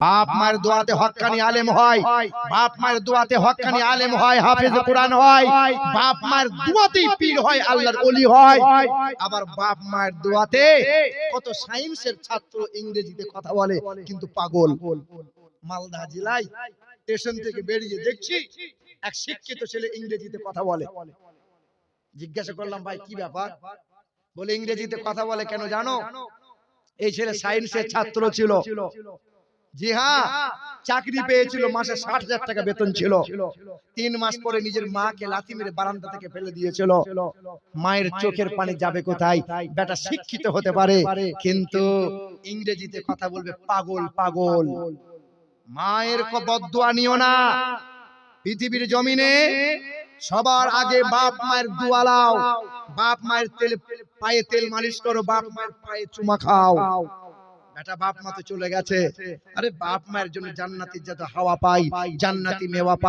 বাপ মায়ের দোয়াতে হক্কানি আলেম হয়, বাপ মায়ের দোয়াতে হক্কানি আলেম হয়, হাফেজ কোরআন হয়, বাপ মায়ের দোয়াতেই পীর হয়, আল্লাহর ওলি হয়। আবার বাপ মায়ের দোয়াতে কত সায়েন্সের ছাত্র ইংরেজিতে কথা বলে কিন্তু পাগল। মালদা জেলায় স্টেশন থেকে বেরিয়ে দেখছি এক শিক্ষিত ছেলে ইংরেজিতে কথা বলে। জিজ্ঞাসা করলাম, ভাই কি ব্যাপার? বলে ইংরেজিতে কথা বলে কেন জানো? এই ছেলে সায়েন্সের ছাত্র ছিল। জি হ্যাঁ, চাকরি পেয়েছিল, মাসে 60,000 টাকা বেতন ছিল। 3 মাস পরে নিজের মাকে লাথি মেরে বারান্দা থেকে ফেলে দিয়েছিল। মায়ের চোখের পানি যাবে কোথায়? বেটা শিক্ষিত হতে পারে কিন্তু ইংরেজিতে কথা বলবে, পাগল পাগল। মায়ের বদদুয়া নিও না। পৃথিবীর জমিনে সবার আগে বাপ মায়ের দোয়া লাও, বাপ মায়ের পায়ে তেল মালিশ করো, বাপ মায়ের পায়ে চুমা খাও। বেটা বাপ মা তো চলে গেছে, আরে বাপ মায়ের জন্য জান্নাতি যত হাওয়া পাই, জান্নাতি মেওয়া পাই।